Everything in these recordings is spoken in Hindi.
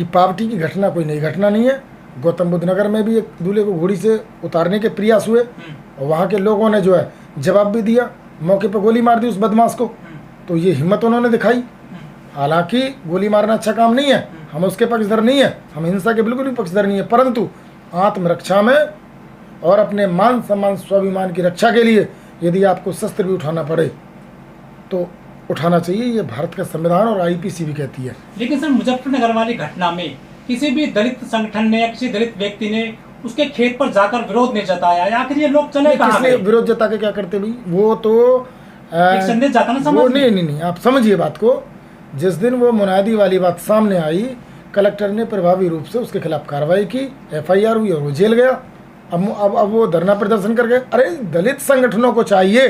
कि पार्टी की घटना कोई नई घटना नहीं है। गौतम बुद्ध नगर में भी एक दूल्हे को घोड़ी से उतारने के प्रयास हुए और वहाँ के लोगों ने जो है जवाब भी दिया, मौके पर गोली मार दी उस बदमाश को। तो ये हिम्मत उन्होंने दिखाई। हालांकि गोली मारना अच्छा काम नहीं है, हम उसके पक्षधर नहीं है, हम हिंसा के बिल्कुल भी पक्षधर नहीं है, परंतु आत्मरक्षा में और अपने मान सम्मान स्वाभिमान की रक्षा के लिए यदि आपको शस्त्र भी उठाना पड़े तो उठाना चाहिए। ये भारत का संविधान और आईपीसी भी कहती है। लेकिन सर, मुजफ्फरनगर वाली घटना में किसी भी दलित संगठन ने या किसी दलित व्यक्ति ने उसके खेत पर जाकर विरोध नहीं जताया, आखिर ये लोग चले कहाँ गए? विरोध जता के क्या करते भाई? वो तो एक संदेश जाता ना समाज में। नहीं, आप समझिए बात को। जिस दिन वो मुनादी वाली बात सामने आई, कलेक्टर ने प्रभावी रूप से उसके खिलाफ कार्रवाई की, FIR हुई और वो जेल गया। अब वो धरना प्रदर्शन करके, अरे दलित संगठनों को चाहिए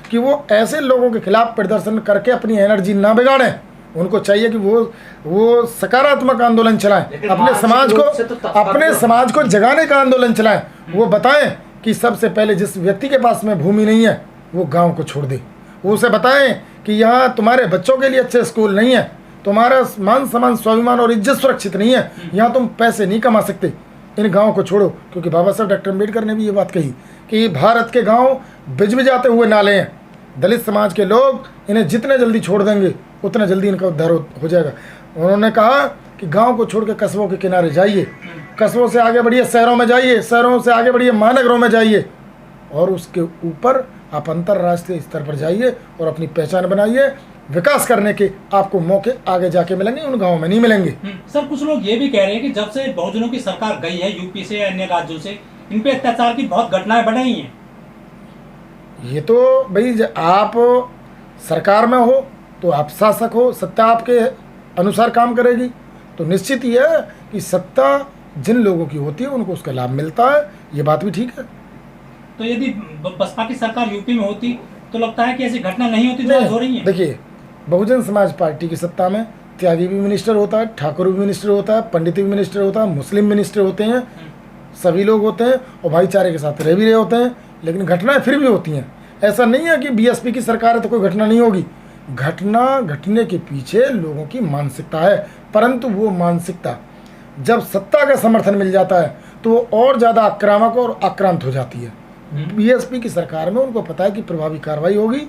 कि वो ऐसे लोगों के खिलाफ प्रदर्शन करके अपनी एनर्जी ना बिगाड़ें। उनको चाहिए कि वो सकारात्मक आंदोलन चलाएं, अपने समाज को जगाने का आंदोलन चलाएं। वो बताएं कि सबसे पहले जिस व्यक्ति के पास में भूमि नहीं है वो गांव को छोड़ दे। वो उसे बताएं कि यहाँ तुम्हारे बच्चों के लिए अच्छे स्कूल नहीं है, तुम्हारा मान सम्मान स्वाभिमान और इज्जत सुरक्षित नहीं है, यहाँ तुम पैसे नहीं कमा सकते, इन गाँव को छोड़ो। क्योंकि बाबा साहब डॉक्टर अम्बेडकर ने भी ये बात कही कि भारत के गाँव बिजबिजाते हुए नाले हैं, दलित समाज के लोग इन्हें जितने जल्दी छोड़ देंगे उतना जल्दी इनका उद्धार हो जाएगा। उन्होंने कहा कि गांव को छोड़ के कस्बों के किनारे जाइए, कस्बों से आगे बढ़िए शहरों में जाइए, शहरों से आगे बढ़िए महानगरों में जाइए, और उसके ऊपर आप अंतर्राष्ट्रीय स्तर पर जाइए और अपनी पहचान बनाइए। विकास करने के आपको मौके आगे जाके मिलेंगे, उन गाँव में नहीं मिलेंगे। सर, कुछ लोग ये भी कह रहे हैं कि जब से बहुजनों की सरकार गई है यूपी से या अन्य राज्यों से, इन पे अत्याचार की बहुत घटनाएं बढ़ रही हैं। ये तो भाई आप सरकार में हो तो आप शासक हो, सत्ता आपके अनुसार काम करेगी, तो निश्चित ही है कि सत्ता जिन लोगों की होती है उनको उसका लाभ मिलता है। ये बात भी ठीक है। तो यदि बसपा की सरकार यूपी में होती तो लगता है कि ऐसी घटना नहीं होती जो आज हो रही है। देखिए, बहुजन समाज पार्टी की सत्ता में त्यागी भी मिनिस्टर होता है, ठाकुर भी मिनिस्टर होता है, पंडित भी मिनिस्टर होता है, मुस्लिम मिनिस्टर होते हैं, सभी लोग होते हैं और भाईचारे के साथ रह भी रहे होते हैं, लेकिन घटनाएं फिर भी होती हैं। ऐसा नहीं है कि BSP की सरकार है तो कोई घटना नहीं होगी। घटना घटने के पीछे लोगों की मानसिकता है, परंतु वो मानसिकता जब सत्ता का समर्थन मिल जाता है तो वो और ज़्यादा आक्रामक और आक्रांत हो जाती है। BSP की सरकार में उनको पता है कि प्रभावी कार्रवाई होगी।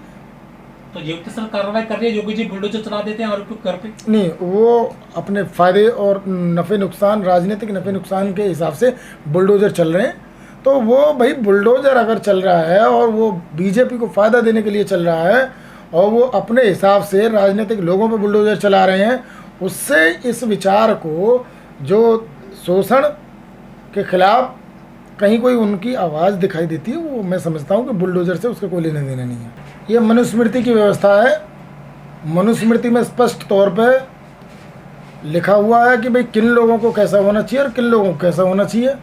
तो योगी सर कार्रवाई कर रही है, योगी जी बुलडोजर चला देते हैं और घर पे नहीं, वो अपने फायदे और नफ़े नुकसान, राजनीतिक नफ़े नुकसान के हिसाब से बुलडोजर चल रहे हैं। तो वो भाई बुलडोजर अगर चल रहा है और वो BJP को फ़ायदा देने के लिए चल रहा है और वो अपने हिसाब से राजनीतिक लोगों पर बुलडोजर चला रहे हैं, उससे इस विचार को जो शोषण के खिलाफ कहीं कोई उनकी आवाज़ दिखाई देती है, वो मैं समझता हूँ कि बुलडोजर से उसका कोई लेना देना नहीं है। ये मनुस्मृति की व्यवस्था है। मनुस्मृति में स्पष्ट तौर पे लिखा हुआ है कि भाई किन लोगों को कैसा होना चाहिए और किन लोगों को कैसा होना चाहिए।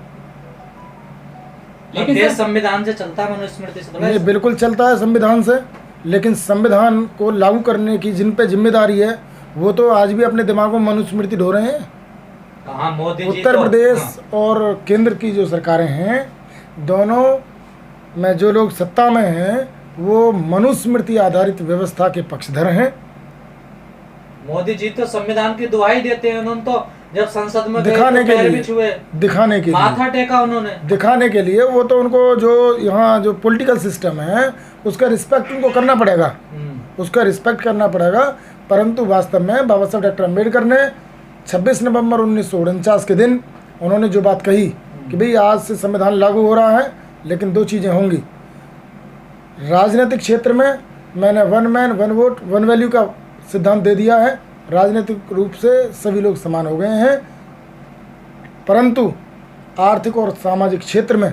लेकिन देश संविधान से चलता है, मनुस्मृति से ये बिल्कुल चलता है संविधान से, लेकिन संविधान को लागू करने की जिन पे जिम्मेदारी है वो तो आज भी अपने दिमागों में मनुस्मृति ढो रहे हैं। उत्तर प्रदेश और केंद्र की जो सरकारें हैं, दोनों में जो लोग सत्ता में हैं वो मनुस्मृति आधारित व्यवस्था के पक्षधर हैं। मोदी जी तो संविधान की दुहाई देते हैं। उन्होंने तो जब संसद में दिखाने के लिए माथा टेका उन्होंने, दिखाने के लिए। वो तो उनको जो यहाँ जो पॉलिटिकल सिस्टम है उसका रिस्पेक्ट उनको करना पड़ेगा, उसका रिस्पेक्ट करना पड़ेगा। परंतु वास्तव में बाबा साहब डॉक्टर अम्बेडकर ने 26 नवंबर 1949 के दिन उन्होंने जो बात कही कि भाई आज से संविधान लागू हो रहा है, लेकिन दो चीज़ें होंगी। राजनीतिक क्षेत्र में मैंने one man one vote one value का सिद्धांत दे दिया है। राजनीतिक रूप से सभी लोग समान हो गए हैं, परंतु आर्थिक और सामाजिक क्षेत्र में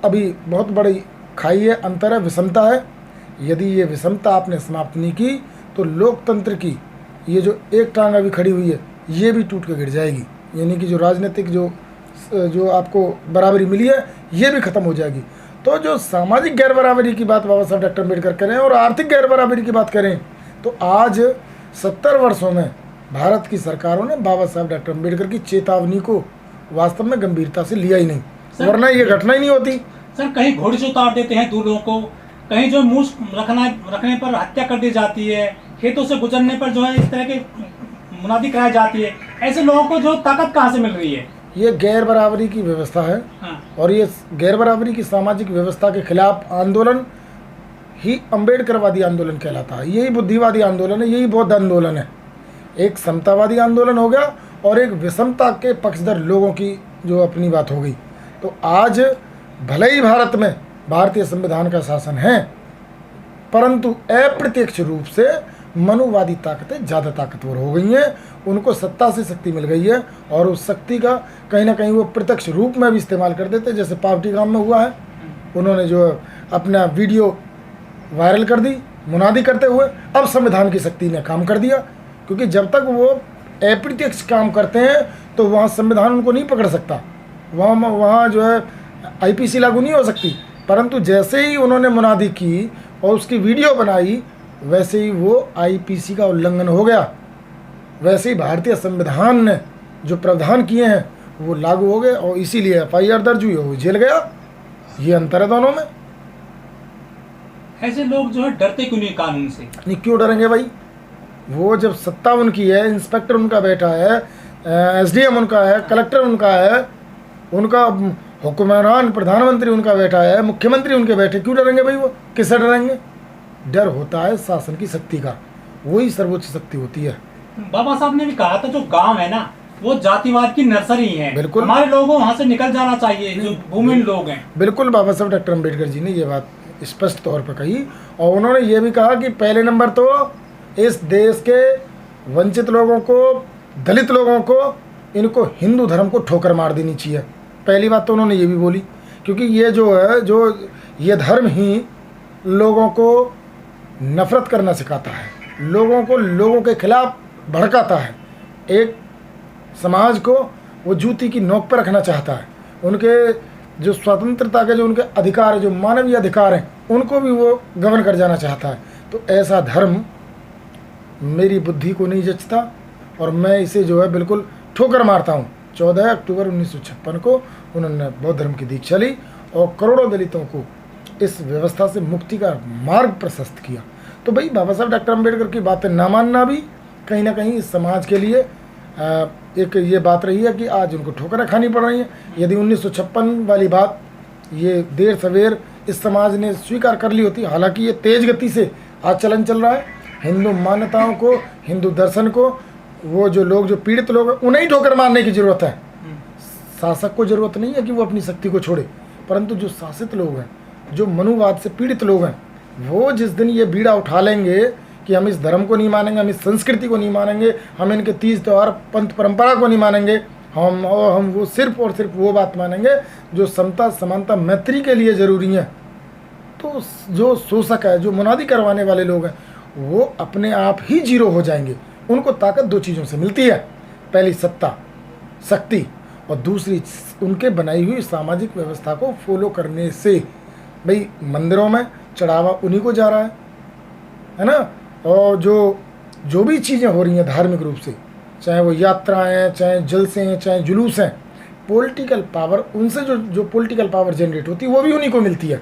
अभी बहुत बड़ी खाई है, अंतर है, विषमता है। यदि ये विषमता आपने समाप्त नहीं की तो लोकतंत्र की ये जो एक टांग अभी खड़ी हुई है ये भी टूट के गिर जाएगी। यानी कि जो राजनीतिक जो आपको बराबरी मिली है ये भी ख़त्म हो जाएगी। तो जो सामाजिक गैर बराबरी की बात बाबा साहब डॉक्टर अम्बेडकर करें और आर्थिक गैर बराबरी की बात करें तो आज 70 वर्षों में भारत की सरकारों ने बाबा साहब डॉक्टर अम्बेडकर की चेतावनी को वास्तव में गंभीरता से लिया ही नहीं, वरना ये घटना ही नहीं होती। सर, कहीं घोड़े से उतार देते हैं दूल्हों को, कहीं जो मूस रखने पर हत्या कर दी जाती है, खेतों से गुजरने पर जो है इस तरह की मुनादी कराई जाती है। ऐसे लोगों को जो ताकत कहाँ से मिल रही है? ये गैर बराबरी की व्यवस्था है, हाँ। और ये गैर बराबरी की सामाजिक व्यवस्था के खिलाफ आंदोलन ही अम्बेडकरवादी आंदोलन कहलाता है। यही बुद्धिवादी आंदोलन है, यही बौद्ध आंदोलन है। एक समतावादी आंदोलन हो गया और एक विषमता के पक्षधर लोगों की जो अपनी बात हो गई। तो आज भले ही भारत में भारतीय संविधान का शासन है, परंतु अप्रत्यक्ष रूप से मनुवादी ताकतें ज़्यादा ताकतवर हो गई हैं, उनको सत्ता से शक्ति मिल गई है, और उस शक्ति का कहीं ना कहीं वो प्रत्यक्ष रूप में भी इस्तेमाल कर देते, जैसे पावटी गांव में हुआ है। उन्होंने जो अपना वीडियो वायरल कर दी मुनादी करते हुए, अब संविधान की शक्ति ने काम कर दिया, क्योंकि जब तक वो अप्रत्यक्ष काम करते हैं तो वहाँ संविधान उनको नहीं पकड़ सकता, वहाँ जो है आईपीसी लागू नहीं हो सकती। परंतु जैसे ही उन्होंने मुनादी की और उसकी वीडियो बनाई, वैसे ही वो आईपीसी का उल्लंघन हो गया, वैसे ही भारतीय संविधान ने जो प्रावधान किए हैं वो लागू हो गए, और इसीलिए एफआईआर दर्ज हुई, वो जेल गया। ये अंतर है दोनों में। ऐसे लोग जो है डरते क्यों नहीं कानून से? नहीं, क्यों डरेंगे भाई? वो जब सत्ता उनकी है, इंस्पेक्टर उनका बैठा है, एसडीएम उनका है, कलेक्टर उनका है, उनका हुक्मरान प्रधानमंत्री उनका बैठा है, मुख्यमंत्री उनके बैठे, क्यों डरेंगे भाई? वो किससे डरेंगे? डर होता है शासन की शक्ति का, वही सर्वोच्च शक्ति होती है। बाबा साहब ने भी कहा था जो गांव है ना वो जातिवाद की नर्सरी है, बिल्कुल। हमारे लोगों को वहाँ से निकल जाना चाहिए, जो भूमिहीन लोग हैं। बिल्कुल, बाबा साहब डॉक्टर अम्बेडकर जी ने ये बात स्पष्ट तौर पर कही, और उन्होंने ये भी कहा कि पहले नंबर तो इस देश के वंचित लोगों को, दलित लोगों को, इनको हिंदू धर्म को ठोकर मार देनी चाहिए। पहली बात तो उन्होंने ये भी बोली, क्योंकि ये जो है, जो ये धर्म ही लोगों को नफरत करना सिखाता है, लोगों को लोगों के खिलाफ भड़काता है, एक समाज को वो जूती की नोक पर रखना चाहता है, उनके जो स्वतंत्रता के जो उनके अधिकार है, जो मानवीय अधिकार हैं, उनको भी वो गवर्न कर जाना चाहता है। तो ऐसा धर्म मेरी बुद्धि को नहीं जचता, और मैं इसे जो है बिल्कुल ठोकर मारता हूँ। 14 अक्टूबर 1956 को उन्होंने बौद्ध धर्म की दीक्षा ली और करोड़ों दलितों को इस व्यवस्था से मुक्ति का मार्ग प्रशस्त किया। तो भाई बाबा साहब डॉक्टर अम्बेडकर की बातें ना मानना भी कहीं ना कहीं इस समाज के लिए एक ये बात रही है कि आज उनको ठोकरें खानी पड़ रही हैं। यदि 1956 वाली बात ये देर सवेर इस समाज ने स्वीकार कर ली होती, हालांकि ये तेज गति से आज चलन चल रहा है, हिंदू मान्यताओं को, हिंदू दर्शन को, वो जो लोग जो पीड़ित लोग हैं उन्हें ठोकर मारने की ज़रूरत है। शासक को ज़रूरत नहीं है कि वो अपनी शक्ति को छोड़े, परंतु जो शासित लोग हैं, जो मनुवाद से पीड़ित लोग हैं, वो जिस दिन ये बीड़ा उठा लेंगे कि हम इस धर्म को नहीं मानेंगे, हम इस संस्कृति को नहीं मानेंगे, हम इनके तीज त्यौहार पंथ परंपरा को नहीं मानेंगे, हम वो सिर्फ और सिर्फ वो बात मानेंगे जो समता समानता मैत्री के लिए ज़रूरी है, तो जो शोषक है, जो मुनादी करवाने वाले लोग हैं, वो अपने आप ही जीरो हो जाएंगे। उनको ताकत दो चीज़ों से मिलती है, पहली सत्ता शक्ति, और दूसरी उनके बनाई हुई सामाजिक व्यवस्था को फॉलो करने से। भाई मंदिरों में चढ़ावा उन्हीं को जा रहा है ना, और जो भी चीज़ें हो रही हैं धार्मिक रूप से, चाहे वो यात्राएं हैं, चाहे जलसे हैं, चाहे जुलूस हैं, पॉलिटिकल पावर, उनसे जो पॉलिटिकल पावर जनरेट होती है वो भी उन्हीं को मिलती है।